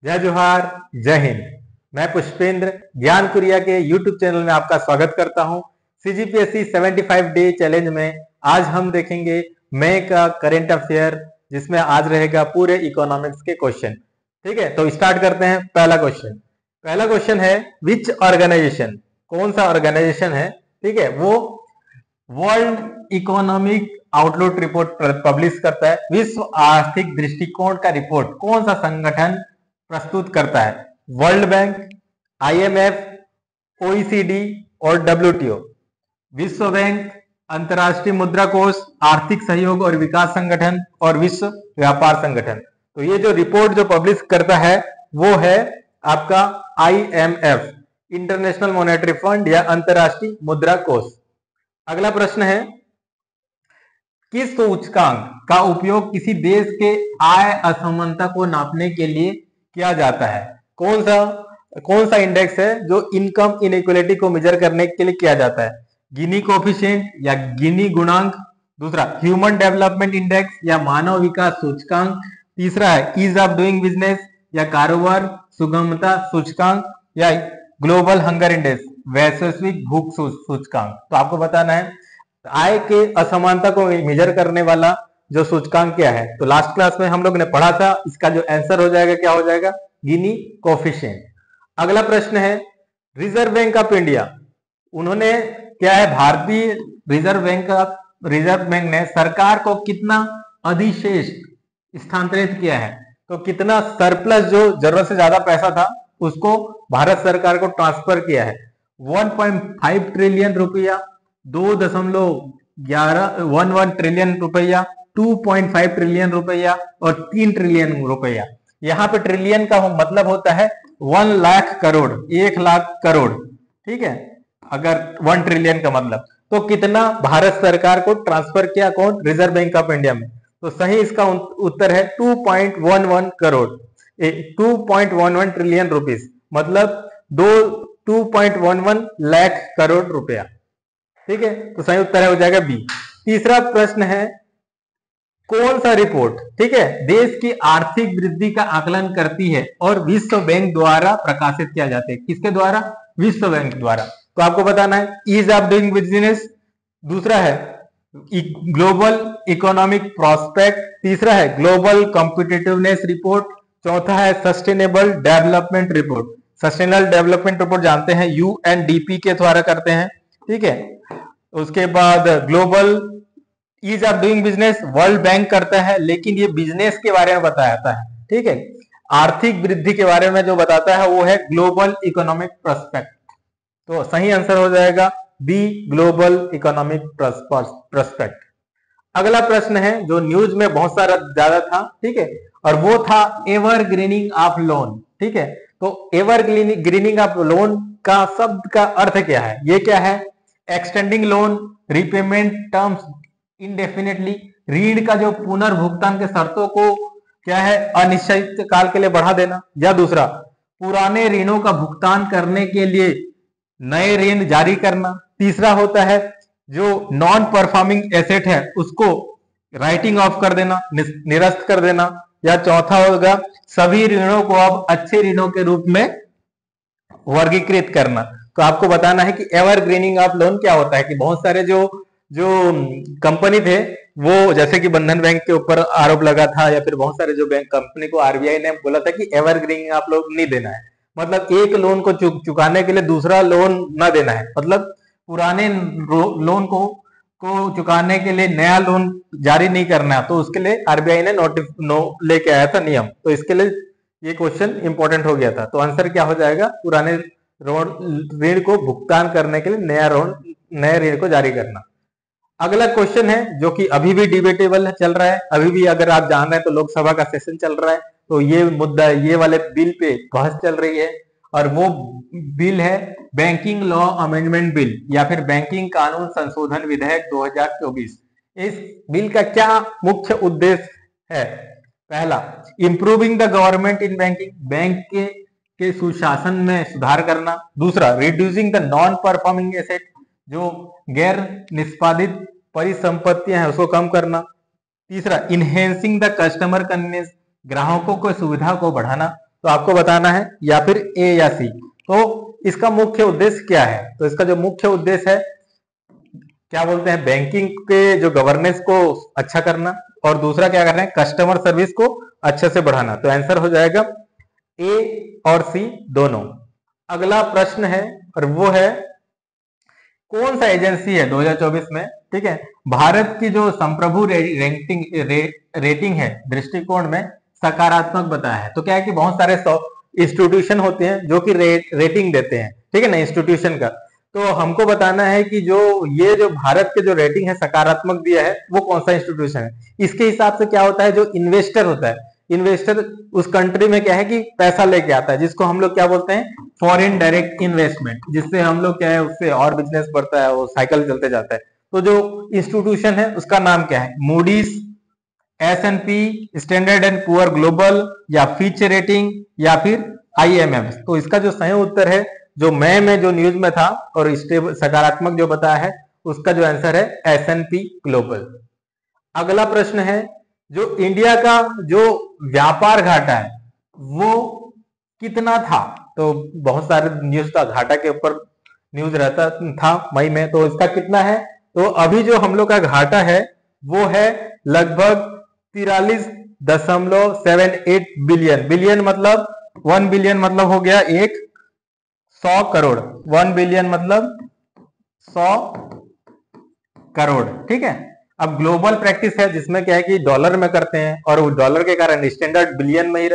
जय जोहार, जय हिंद। मैं पुष्पेंद्र ज्ञान कुरिया के YouTube चैनल में आपका स्वागत करता हूं। CGPSC 75 डे चैलेंज में आज हम देखेंगे मई का करंट अफेयर, जिसमें आज रहेगा पूरे इकोनॉमिक्स के क्वेश्चन। ठीक है, तो स्टार्ट करते हैं। पहला क्वेश्चन है विच ऑर्गेनाइजेशन, कौन सा ऑर्गेनाइजेशन है, ठीक है, वो world economic outlook report publish करता है। विश्व आर्थिक दृष्टिकोण का रिपोर्ट कौन सा संगठन प्रस्तुत करता है? वर्ल्ड बैंक, IMF, OECD और WTO। विश्व बैंक, अंतर्राष्ट्रीय मुद्रा कोष, आर्थिक सहयोग और विकास संगठन और विश्व व्यापार संगठन। तो ये जो रिपोर्ट जो पब्लिश करता है वो है आपका IMF, इंटरनेशनल मॉनेटरी फंड या अंतर्राष्ट्रीय मुद्रा कोष। अगला प्रश्न है किस सूचकांक का उपयोग किसी देश के आय असमानता को नापने के लिए किया जाता है? कौन सा इंडेक्स है जो इनकम इनइक्वालिटी को मेजर करने के लिए किया जाता है? गिनी कोफिशिएंट या गिनी गुणांक, दूसरा ह्यूमन डेवलपमेंट इंडेक्स या मानव विकास सूचकांक, तीसरा है ईज ऑफ डूइंग बिजनेस या कारोबार सुगमता सूचकांक या ग्लोबल हंगर इंडेक्स वैश्विक भूख सूचकांक। तो आपको बताना है आय के असमानता को मेजर करने वाला जो सूचकांक क्या है। तो लास्ट क्लास में हम लोग ने पढ़ा था, इसका जो आंसर हो जाएगा क्या हो जाएगा? गिनी कोफिशिएंट। अगला प्रश्न है रिजर्व बैंक ऑफ इंडिया, उन्होंने क्या है, भारतीय रिजर्व बैंक ने सरकार को कितना अधिशेष स्थानांतरित किया है? तो कितना सरप्लस, जो जरूरत से ज्यादा पैसा था उसको भारत सरकार को ट्रांसफर किया है? 1.5 ट्रिलियन रुपया, 2.11 ट्रिलियन रुपया, 2.5 ट्रिलियन रुपया और 3 ट्रिलियन रुपया। यहाँ पे ट्रिलियन का मतलब होता है 1 लाख करोड़, 1 लाख करोड़, ठीक है, अगर 1 ट्रिलियन का मतलब। तो कितना भारत सरकार को ट्रांसफर किया, कौन? रिजर्व बैंक ऑफ इंडिया में। तो सही इसका उत्तर है 2.11 करोड़, 2.11 ट्रिलियन रुपीस, मतलब 2.11 लाख करोड़ रुपया। ठीक है, तो सही उत्तर हो जाएगा बी। तीसरा प्रश्न है कौन सा रिपोर्ट, ठीक है, देश की आर्थिक वृद्धि का आकलन करती है और विश्व बैंक द्वारा प्रकाशित किया जाता है? किसके द्वारा? विश्व बैंक द्वारा। तो आपको बताना है ईज ऑफ डूइंग बिजनेस, दूसरा है ग्लोबल इकोनॉमिक प्रोस्पेक्ट, तीसरा है ग्लोबल कॉम्पिटिटिवनेस रिपोर्ट, चौथा है sustainable development report. Sustainable development report जानते हैं UNDP के द्वारा करते हैं, ठीक है। उसके बाद global ease of doing business world bank करता है, लेकिन ये बिजनेस के बारे में बताता है, ठीक है। आर्थिक वृद्धि के बारे में जो बताता है वो है ग्लोबल इकोनॉमिक प्रोस्पेक्ट। तो सही आंसर हो जाएगा बी, ग्लोबल इकोनॉमिक प्रोस्पेक्ट। अगला प्रश्न है जो न्यूज में बहुत सारा ज्यादा था, ठीक है, और वो था एवरग्रीनिंग ऑफ लोन, ठीक है। तो एवरग्रीनिंग ऑफ लोन का शब्द का अर्थ क्या है? ये क्या है? Extending loan repayment terms indefinitely, ऋण का जो पुनर्भुगतान के शर्तों को क्या है, अनिश्चित काल के लिए बढ़ा देना, या दूसरा पुराने ऋणों का भुगतान करने के लिए नए ऋण जारी करना, तीसरा होता है जो नॉन परफॉर्मिंग एसेट है उसको राइटिंग ऑफ कर देना, निरस्त कर देना, या चौथा होगा सभी ऋणों को अब अच्छे ऋणों के रूप में वर्गीकृत करना। तो आपको बताना है कि एवरग्रीनिंग ऑफ लोन क्या होता है कि बहुत सारे जो कंपनी थे, वो जैसे कि बंधन बैंक के ऊपर आरोप लगा था, या फिर बहुत सारे जो बैंक कंपनी को RBI ने बोला था कि एवरग्रीनिंग ऑफ लोन नहीं देना है, मतलब एक लोन को चुकाने के लिए दूसरा लोन ना देना है, मतलब पुराने लोन को चुकाने के लिए नया लोन जारी नहीं करना है। तो उसके लिए RBI ने लेके आया था नियम, तो इसके लिए ये क्वेश्चन इंपॉर्टेंट हो गया था। तो आंसर क्या हो जाएगा? पुराने ऋण को भुगतान करने के लिए नया ऋण को जारी करना। अगला क्वेश्चन है जो कि अभी भी डिबेटेबल चल रहा है, अभी भी अगर आप जान रहे हैं तो लोकसभा का सेशन चल रहा है, तो ये मुद्दा, ये वाले बिल पे बहस चल रही है, और वो बिल है बैंकिंग लॉ अमेंडमेंट बिल या फिर बैंकिंग कानून संशोधन विधेयक 2024। इस बिल का क्या मुख्य उद्देश्य है? पहला, improving the government in banking, bank के सुशासन में सुधार करना, दूसरा reducing the non performing asset, जो गैर निष्पादित परिसंपत्तियां हैं उसको कम करना, तीसरा इनहेंसिंग द कस्टमर कन्वीनियंस, ग्राहकों को सुविधा को बढ़ाना, तो आपको बताना है या फिर ए या सी। तो इसका मुख्य उद्देश्य क्या है? तो इसका जो मुख्य उद्देश्य है, क्या बोलते हैं, बैंकिंग के जो गवर्नेंस को अच्छा करना, और दूसरा क्या कर रहे हैं, कस्टमर सर्विस को अच्छे से बढ़ाना। तो आंसर हो जाएगा ए और सी दोनों। अगला प्रश्न है, और वो है कौन सा एजेंसी है 2024 में, ठीक है, भारत की जो संप्रभु रेटिंग है दृष्टिकोण में सकारात्मक बताया है। तो क्या है कि बहुत सारे इंस्टीट्यूशन होते हैं जो कि रेटिंग देते हैं, ठीक है ना, इंस्टीट्यूशन का। तो हमको बताना है कि जो ये जो भारत के जो रेटिंग है सकारात्मक दिया है वो कौन सा इंस्टीट्यूशन है। इसके हिसाब से क्या होता है, जो इन्वेस्टर होता है, इन्वेस्टर उस कंट्री में क्या है कि पैसा लेके आता है, जिसको हम लोग क्या बोलते हैं, फॉरेन डायरेक्ट इन्वेस्टमेंट, जिससे हम लोग क्या है उससे और बिजनेस बढ़ता है, वो साइकिल चलते जाता है। तो जो इंस्टीट्यूशन है उसका नाम क्या है, Moody's, S&P, standard and poor global, या फिच रेटिंग, या फिर IMF। तो इसका जो सही उत्तर है, जो मैं जो न्यूज में था और स्टेबल सकारात्मक जो बताया है, उसका जो आंसर है S&P ग्लोबल। अगला प्रश्न है, जो इंडिया का जो व्यापार घाटा है वो कितना था। तो बहुत सारे न्यूज था, घाटा के ऊपर न्यूज रहता था मई में, तो इसका कितना है। तो अभी जो हम लोग का घाटा है वो है लगभग 43.78 बिलियन। बिलियन मतलब 1 बिलियन मतलब हो गया 100 करोड़। 1 बिलियन मतलब 100 करोड़, ठीक है। अब ग्लोबल प्रैक्टिस है जिसमें क्या है कि डॉलर में करते हैं, और वो डॉलर के कारण स्टैंडर्ड बिलियन में ही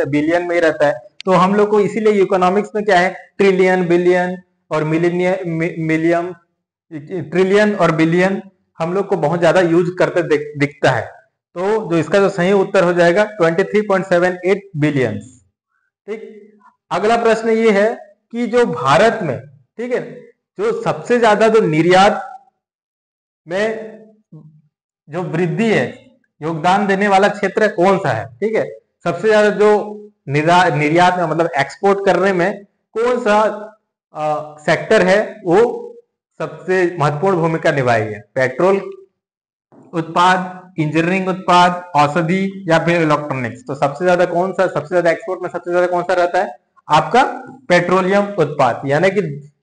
रहता है। तो हम लोग को इसीलिए इकोनॉमिक्स में क्या है, ट्रिलियन, बिलियन और मिलियन, ट्रिलियन और बिलियन हम लोग को बहुत ज्यादा यूज करते दिखता है। तो जो इसका जो सही उत्तर हो जाएगा 23.78 बिलियन, ठीक। अगला प्रश्न ये है कि जो भारत में, ठीक है, जो सबसे ज्यादा जो निर्यात में जो वृद्धि है, योगदान देने वाला क्षेत्र कौन सा है, ठीक है, सबसे ज्यादा जो निर्यात में मतलब एक्सपोर्ट करने में कौन सा सेक्टर है वो सबसे महत्वपूर्ण भूमिका निभाई है। पेट्रोल उत्पाद, इंजीनियरिंग उत्पाद, औषधि, या फिर इलेक्ट्रॉनिक्स। तो सबसे ज्यादा कौन सा, सबसे ज्यादा एक्सपोर्ट में सबसे ज्यादा कौन सा रहता है, आपका पेट्रोलियम उत्पाद। यानी कि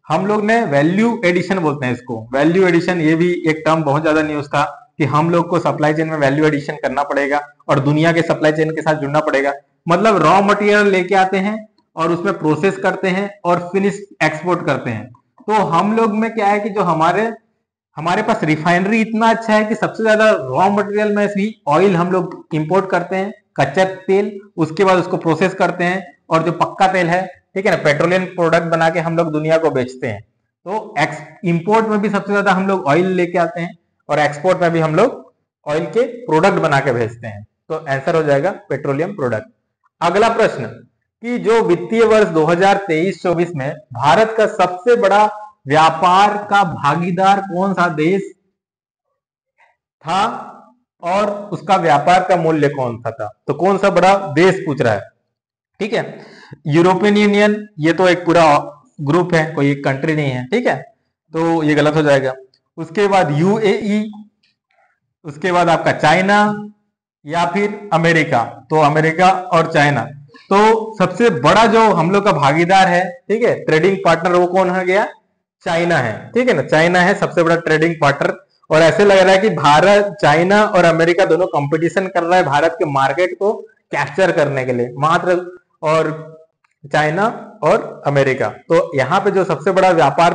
हम लोग ने वैल्यू एडिशन बोलते हैं इसको, वैल्यू एडिशन, ये भी एक टर्म बहुत ज्यादा न्यूज था कि हम लोग को सप्लाई चेन में वैल्यू एडिशन करना पड़ेगा और दुनिया के सप्लाई चेन के साथ जुड़ना पड़ेगा। मतलब रॉ मटेरियल लेके आते हैं और उसमें प्रोसेस करते हैं और फिनिश एक्सपोर्ट करते हैं। तो हम लोग में क्या है कि जो हमारे पास रिफाइनरी इतना अच्छा है कि सबसे ज्यादा रॉ मटेरियल में भी ऑयल हम लोग इंपोर्ट करते हैं, कच्चा तेल, उसके बाद उसको प्रोसेस करते हैं, और जो पक्का तेल है, ठीक है ना, पेट्रोलियम प्रोडक्ट बना के हम लोग दुनिया को बेचते हैं। तो इंपोर्ट में भी सबसे ज्यादा हम लोग ऑयल लेके आते हैं, और एक्सपोर्ट में भी हम लोग ऑयल के प्रोडक्ट बना के भेजते हैं। तो आंसर हो जाएगा पेट्रोलियम प्रोडक्ट। अगला प्रश्न कि जो वित्तीय वर्ष 2023-24 में भारत का सबसे बड़ा व्यापार का भागीदार कौन सा देश था, और उसका व्यापार का मूल्य कौन सा था। तो कौन सा बड़ा देश पूछ रहा है, ठीक है। यूरोपियन यूनियन, ये तो एक पूरा ग्रुप है, कोई एक कंट्री नहीं है, ठीक है, तो ये गलत हो जाएगा। उसके बाद UAE, उसके बाद आपका चाइना, या फिर अमेरिका। तो अमेरिका और चाइना। तो सबसे बड़ा जो हम लोग का भागीदार है, ठीक है, ट्रेडिंग पार्टनर, वो कौन हो गया, चाइना है, ठीक है ना, चाइना है सबसे बड़ा ट्रेडिंग पार्टनर। और ऐसे लग रहा है कि भारत, चाइना और अमेरिका दोनों कंपटीशन कर रहा है भारत के मार्केट को कैप्चर करने के लिए, मात्र और चाइना और अमेरिका। तो यहाँ पे जो सबसे बड़ा व्यापार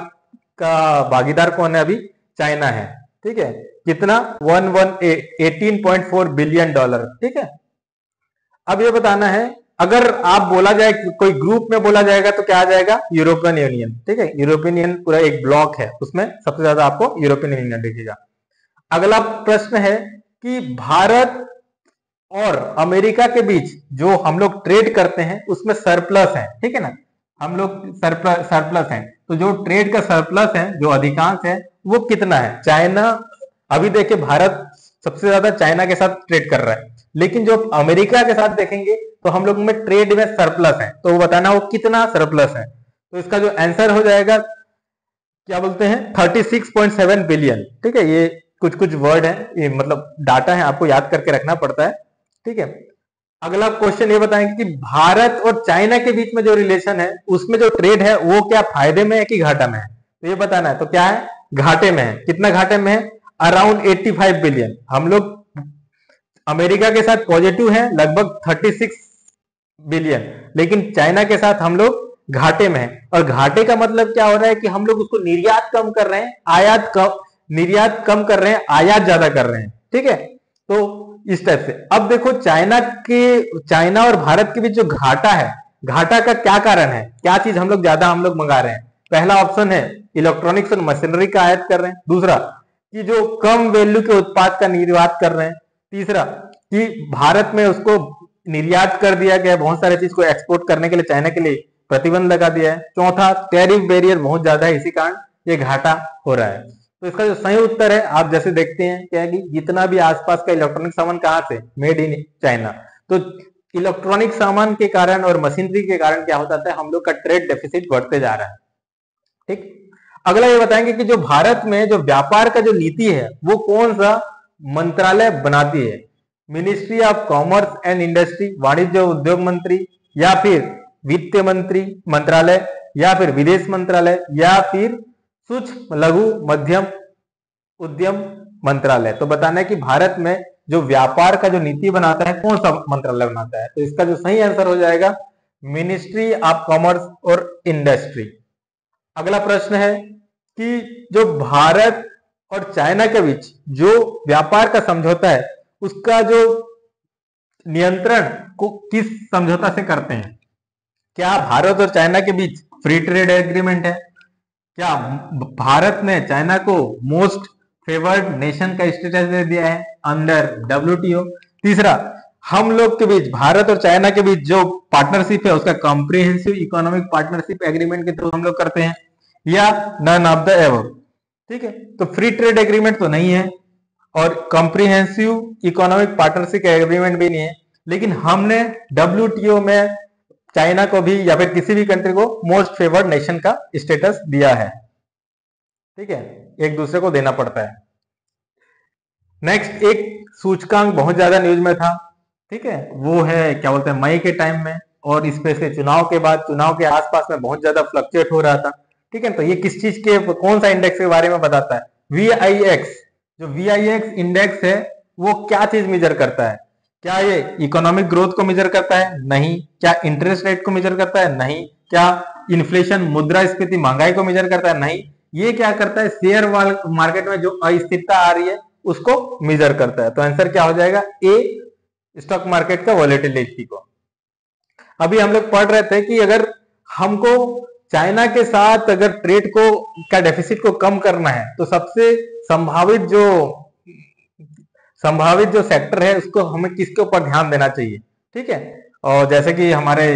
का भागीदार कौन है, अभी चाइना है, ठीक है। कितना, 18.4 बिलियन डॉलर, ठीक है। अब ये बताना है, अगर आप बोला जाए कोई ग्रुप में बोला जाएगा तो क्या आ जाएगा, यूरोपियन यूनियन, ठीक है। यूरोपियन यूनियन पूरा एक ब्लॉक है, उसमें सबसे ज्यादा आपको यूरोपियन यूनियन दिखेगा। अगला प्रश्न है कि भारत और अमेरिका के बीच जो हम लोग ट्रेड करते हैं उसमें सरप्लस है, ठीक है ना, हम लोग सरप्लस है। तो जो ट्रेड का सरप्लस है, जो अधिकांश है, वो कितना है। चाइना, अभी देखिए भारत सबसे ज्यादा चाइना के साथ ट्रेड कर रहा है, लेकिन जो अमेरिका के साथ देखेंगे तो हम लोग में ट्रेड में सरप्लस है। तो वो बताना वो कितना सरप्लस है। तो इसका जो आंसर हो जाएगा, क्या बोलते हैं, 36.7 बिलियन, ठीक है। ये कुछ वर्ड है, ये मतलब डाटा है, आपको याद करके रखना पड़ता है, ठीक है। अगला क्वेश्चन ये बताएंगे कि भारत और चाइना के बीच में जो रिलेशन है उसमें जो ट्रेड है वो क्या फायदे में है कि घाटा में है, तो ये बताना है। तो क्या है, घाटे में है। कितना घाटे में है, अराउंड 85 बिलियन। हम लोग अमेरिका के साथ पॉजिटिव है लगभग 36 बिलियन, लेकिन चाइना के साथ हम लोग घाटे में है। और घाटे का मतलब क्या हो रहा है कि हम लोग उसको निर्यात कम कर रहे हैं, निर्यात कम कर रहे हैं, आयात ज्यादा कर रहे हैं। ठीक है, तो इस टाइप से। अब देखो चाइना और भारत के बीच जो घाटा है, घाटा का क्या कारण है, क्या चीज हम लोग मंगा रहे हैं। पहला ऑप्शन है इलेक्ट्रॉनिक्स और मशीनरी का आयात कर रहे हैं। दूसरा कि जो कम वैल्यू के उत्पाद का निर्यात कर रहे हैं। तीसरा कि भारत में उसको निर्यात कर दिया गया, बहुत सारे चीज को एक्सपोर्ट करने के लिए चाइना के लिए प्रतिबंध लगा दिया है। चौथा टैरिफ बैरियर बहुत ज्यादा है, इसी कारण ये घाटा हो रहा है। तो इसका जो सही उत्तर है आप जैसे देखते हैं क्या है कि जितना भी आसपास का इलेक्ट्रॉनिक सामान कहां से, मेड इन चाइना। तो इलेक्ट्रॉनिक सामान के कारण और मशीनरी के कारण क्या होता है, हम लोग का ट्रेड डेफिसिट बढ़ते जा रहा है। ठीक, अगला ये बताएंगे कि जो भारत में जो व्यापार का जो नीति है वो कौन सा मंत्रालय बनाती है। Ministry of commerce and industry, वाणिज्य उद्योग मंत्री, या फिर वित्त मंत्री मंत्रालय, या फिर विदेश मंत्रालय, या फिर सूक्ष्म लघु मध्यम उद्यम मंत्रालय। तो बताना है कि भारत में जो व्यापार का जो नीति बनाता है कौन सा मंत्रालय बनाता है। तो इसका जो सही आंसर हो जाएगा मिनिस्ट्री ऑफ कॉमर्स और इंडस्ट्री। अगला प्रश्न है कि जो भारत और चाइना के बीच जो व्यापार का समझौता है उसका जो नियंत्रण को किस समझौता से करते हैं। क्या भारत और चाइना के बीच फ्री ट्रेड एग्रीमेंट है, क्या भारत ने चाइना को मोस्ट फेवर्ड नेशन का स्टेटस दे दिया है अंडर WTO। तीसरा, हम लोग के बीच भारत और चाइना के बीच जो पार्टनरशिप है उसका कॉम्प्रिहेंसिव इकोनॉमिक पार्टनरशिप एग्रीमेंट के थ्रू हम लोग करते हैं, या नन ऑफ द एबव। ठीक है, तो फ्री ट्रेड एग्रीमेंट तो नहीं है और कॉम्प्रिहेंसिव इकोनॉमिक पार्टनरशिप एग्रीमेंट भी नहीं है, लेकिन हमने WTO में चाइना को भी या फिर किसी भी कंट्री को मोस्ट फेवर्ड नेशन का स्टेटस दिया है। ठीक है, एक दूसरे को देना पड़ता है। नेक्स्ट, एक सूचकांक बहुत ज्यादा न्यूज में था। ठीक है, वो है क्या बोलते हैं मई के टाइम में, और स्पेशली चुनाव के बाद, चुनाव के आसपास में बहुत ज्यादा फ्लक्चुएट हो रहा था। ठीक है, तो ये किस चीज के, कौन सा इंडेक्स के बारे में बताता है, VIX। जो VIX इंडेक्स है वो क्या चीज मेजर करता है, क्या ये इकोनॉमिक ग्रोथ को मेजर करता है, नहीं। क्या इंटरेस्ट रेट को मेजर करता है, नहीं। क्या इन्फ्लेशन मुद्रास्फीति महंगाई को मेजर करता है, नहीं। ये क्या करता है, शेयर मार्केट में जो अस्थिरता आ रही है उसको मेजर करता है। तो आंसर क्या हो जाएगा, ए, स्टॉक मार्केट का वॉलेटिलिटी को। अभी हम लोग पढ़ रहे थे कि अगर हमको चाइना के साथ अगर ट्रेड को का डेफिसिट को कम करना है तो सबसे संभावित जो सेक्टर है उसको हमें किसके ऊपर ध्यान देना चाहिए। ठीक है, और जैसे कि हमारे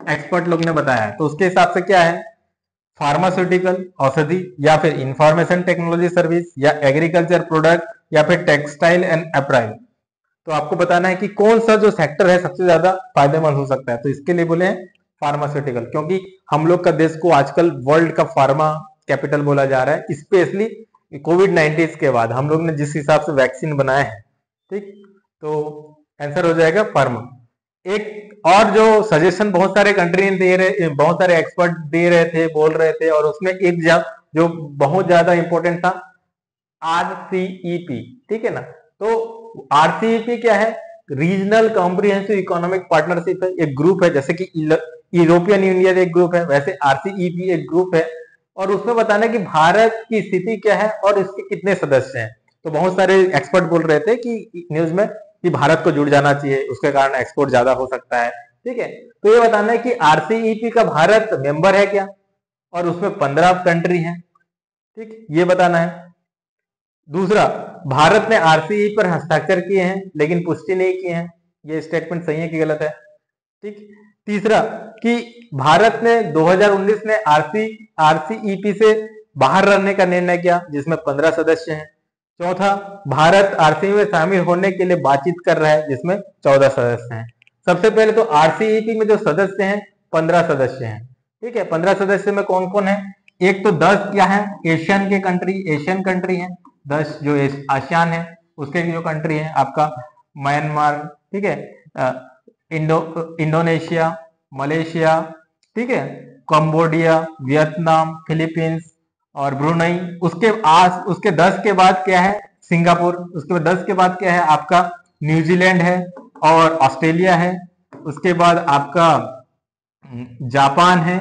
एक्सपर्ट लोग ने बताया तो उसके हिसाब से क्या है, फार्मास्यूटिकल औषधि, या फिर इंफॉर्मेशन टेक्नोलॉजी सर्विस, या एग्रीकल्चर प्रोडक्ट, या फिर टेक्सटाइल एंड अपराइल। तो आपको बताना है कि कौन सा जो सेक्टर है सबसे ज्यादा फायदेमंद हो सकता है। तो इसके लिए बोले फार्मास्यूटिकल, क्योंकि हम लोग का देश को आजकल वर्ल्ड का फार्मा कैपिटल बोला जा रहा है, स्पेशली कोविड-19 के बाद हम लोग ने जिस हिसाब से वैक्सीन बनाए हैं। ठीक, तो आंसर हो जाएगा फार्मा। एक और जो सजेशन बहुत सारे कंट्री दे रहे, बहुत सारे एक्सपर्ट दे रहे थे, बोल रहे थे, और उसमें एक जो बहुत ज्यादा इंपॉर्टेंट था, RCEP। ठीक है ना, तो RCEP क्या है, रीजनल कॉम्प्रिहेंसिव इकोनॉमिक पार्टनरशिप है। एक ग्रुप है, जैसे कि यूरोपियन यूनियन एक ग्रुप है, वैसे RCEP एक ग्रुप है, और उसमें बताना है कि भारत की स्थिति क्या है और इसके कितने सदस्य हैं। तो बहुत सारे एक्सपर्ट बोल रहे थे कि न्यूज में कि भारत को जुड़ जाना चाहिए, उसके कारण एक्सपोर्ट ज्यादा हो सकता है। ठीक है, तो ये बताना है कि RCEP का भारत मेंबर है क्या, और उसमें 15 कंट्री हैं। ठीक, ये बताना है। दूसरा, भारत ने RCEP पर हस्ताक्षर किए हैं लेकिन पुष्टि नहीं किए हैं, ये स्टेटमेंट सही है कि गलत है। ठीक, तीसरा कि भारत ने 2019 में RCEP से बाहर रहने का निर्णय किया जिसमें 15 सदस्य हैं। चौथा, भारत RCEP में शामिल होने के लिए बातचीत कर रहा है जिसमें 14 सदस्य हैं। सबसे पहले तो RCEP में जो सदस्य हैं 15 सदस्य हैं। ठीक है, 15 सदस्य में कौन कौन है, एक तो 10 क्या है, एशियन कंट्री है। 10 जो आसियान है उसके जो कंट्री है आपका म्यांमार, ठीक है, इंडोनेशिया, मलेशिया, ठीक है, कंबोडिया, वियतनाम, फिलीपींस और ब्रुनई। उसके 10 के बाद क्या है? सिंगापुर। उसके बाद 10 के बाद क्या है आपका? न्यूजीलैंड है और ऑस्ट्रेलिया है। उसके बाद आपका जापान है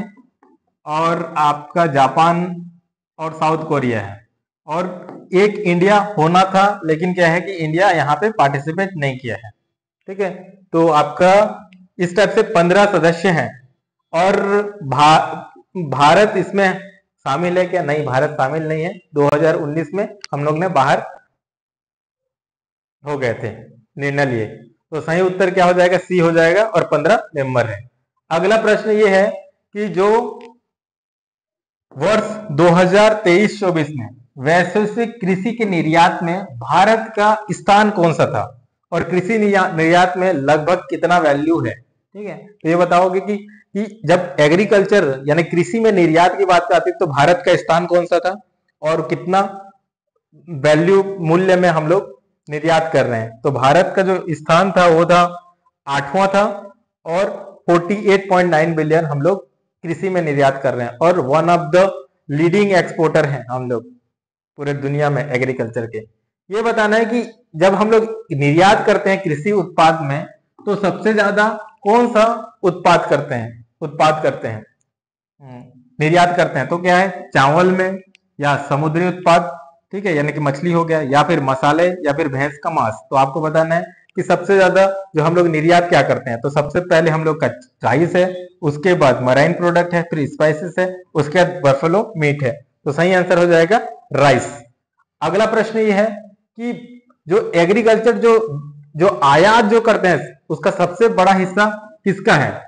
और आपका जापान और साउथ कोरिया है। और एक इंडिया होना था, लेकिन क्या है कि इंडिया यहाँ पे पार्टिसिपेट नहीं किया है। ठीक है, तो आपका इस टाइप से 15 सदस्य हैं। और भारत इसमें शामिल है क्या? नहीं, भारत शामिल नहीं है। 2019 में हम लोग ने बाहर हो गए थे, निर्णय लिए। तो सही उत्तर क्या हो जाएगा? सी हो जाएगा, और 15 मेंबर है। अगला प्रश्न ये है कि जो वर्ष 2023-24 में वैश्विक कृषि के निर्यात में भारत का स्थान कौन सा था, और कृषि निर्यात में लगभग कितना वैल्यू है? ठीक है, तो ये बताओगे कि जब एग्रीकल्चर यानी कृषि में निर्यात की बात आती है तो भारत का स्थान कौन सा था और कितना वैल्यू मूल्य में हम लोग निर्यात कर रहे हैं। तो भारत का जो स्थान था वो था 8वां था, और 48.9 बिलियन हम लोग कृषि में निर्यात कर रहे हैं, और one of the leading exporter हैं हम लोग पूरे दुनिया में एग्रीकल्चर के। ये बताना है कि जब हम लोग निर्यात करते हैं कृषि उत्पाद में, तो सबसे ज्यादा कौन सा उत्पाद करते हैं निर्यात करते हैं? तो क्या है? चावल में, या समुद्री उत्पाद, ठीक है, यानी कि मछली हो गया, या फिर मसाले, या फिर भैंस का मांस। तो आपको बताना है कि सबसे ज्यादा जो हम लोग निर्यात क्या करते हैं। तो सबसे पहले हम लोग का राइस है, उसके बाद मराइन प्रोडक्ट है, फिर स्पाइसेस है, उसके बाद बफेलो मीट है। तो सही आंसर हो जाएगा राइस। अगला प्रश्न ये है कि जो एग्रीकल्चर जो आयात जो करते हैं उसका सबसे बड़ा हिस्सा किसका है?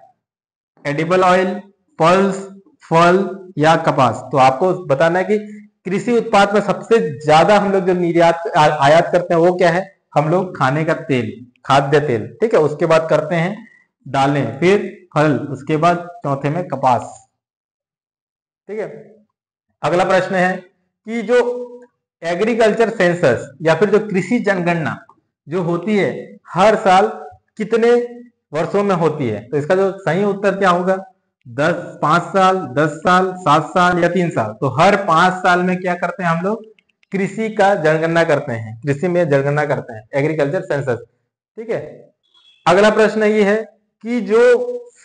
एडिबल ऑयल, पल्स, फल या कपास। तो आपको बताना है कि कृषि उत्पाद में सबसे ज्यादा हम लोग जो निर्यात आयात करते हैं वो क्या है? हम लोग खाने का तेल, खाद्य तेल, ठीक है। उसके बाद करते हैं दालें, फिर फल, उसके बाद चौथे में कपास, ठीक है। अगला प्रश्न है कि जो एग्रीकल्चर सेंसस या फिर जो कृषि जनगणना जो होती है हर साल कितने वर्षों में होती है? तो इसका जो सही उत्तर क्या होगा? 5 साल, 10 साल, 7 साल या 3 साल। तो हर 5 साल में क्या करते हैं हम लोग? कृषि का जनगणना करते हैं, कृषि में जनगणना करते हैं, एग्रीकल्चर सेंसस, ठीक है। अगला प्रश्न ये है कि जो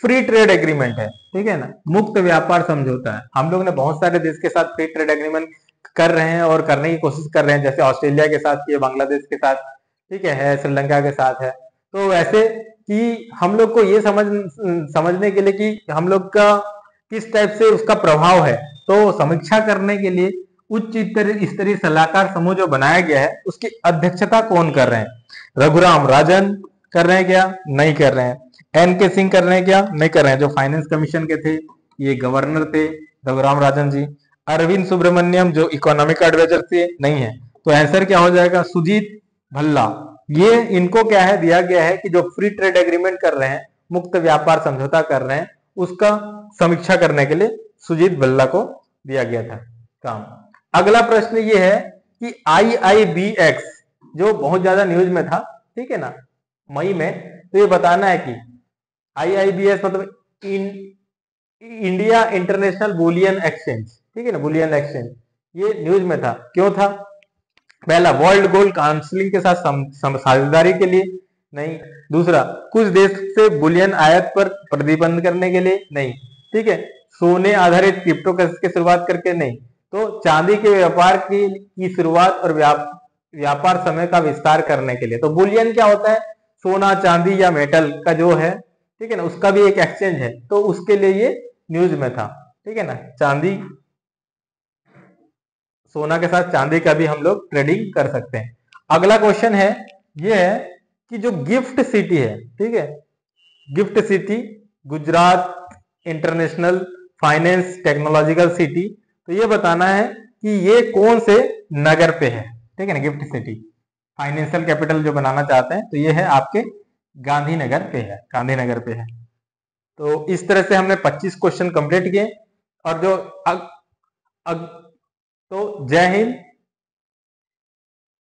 फ्री ट्रेड एग्रीमेंट है, ठीक है ना, मुक्त व्यापार समझौता है, हम लोग ने बहुत सारे देश के साथ फ्री ट्रेड एग्रीमेंट कर रहे हैं और करने की कोशिश कर रहे हैं, जैसे ऑस्ट्रेलिया के साथ किए, बांग्लादेश के साथ, ठीक है, श्रीलंका के साथ है। तो वैसे कि हम लोग को ये समझने के लिए कि हम लोग का किस टाइप से उसका प्रभाव है, तो समीक्षा करने के लिए उच्च स्तरीय सलाहकार समूह जो बनाया गया है उसकी अध्यक्षता कौन कर रहे हैं? रघुराम राजन कर रहे हैं क्या? नहीं कर रहे हैं। एन के सिंह कर रहे हैं क्या? नहीं कर रहे हैं, जो फाइनेंस कमीशन के थे, ये गवर्नर थे रघुराम राजन जी। अरविंद सुब्रमण्यम जो इकोनॉमिक एडवाइजर थे, नहीं है। तो आंसर क्या हो जाएगा? सुजीत भल्ला। ये इनको क्या है दिया गया है कि जो फ्री ट्रेड एग्रीमेंट कर रहे हैं, मुक्त व्यापार समझौता कर रहे हैं, उसका समीक्षा करने के लिए सुजीत भल्ला को दिया गया था काम। अगला प्रश्न ये है कि IIBX जो बहुत ज्यादा न्यूज में था, ठीक है ना, मई में, तो ये बताना है कि IIBX मतलब इंडिया इंटरनेशनल बुलियन एक्सचेंज, ठीक है ना, बुलियन एक्सचेंज, ये न्यूज में था। क्यों था? पहला, वर्ल्ड गोल्ड काउंसिल के साथ साझेदारी के लिए, नहीं। दूसरा, कुछ देश से बुलियन आयात पर प्रतिबंध करने के लिए, नहीं, ठीक है। सोने आधारित क्रिप्टो करेंसी की शुरुआत करके, नहीं। तो चांदी के व्यापार की शुरुआत और व्यापार समय का विस्तार करने के लिए। तो बुलियन क्या होता है? सोना, चांदी या मेटल का जो है, ठीक है ना, उसका भी एक एक्सचेंज है, तो उसके लिए ये न्यूज में था, ठीक है ना। चांदी, सोना के साथ चांदी का भी हम लोग ट्रेडिंग कर सकते हैं। अगला क्वेश्चन है, ये है कि जो गिफ्ट सिटी है, ठीक है, gift city Gujarat international finance technological city, तो ये बताना है कि ये कौन से नगर पे है, ठीक है ना। गिफ्ट सिटी फाइनेंशियल कैपिटल जो बनाना चाहते हैं, तो ये है आपके गांधीनगर पे है, गांधीनगर पे है। तो इस तरह से हमने 25 क्वेश्चन कंप्लीट किए। और जो तो जय हिंद।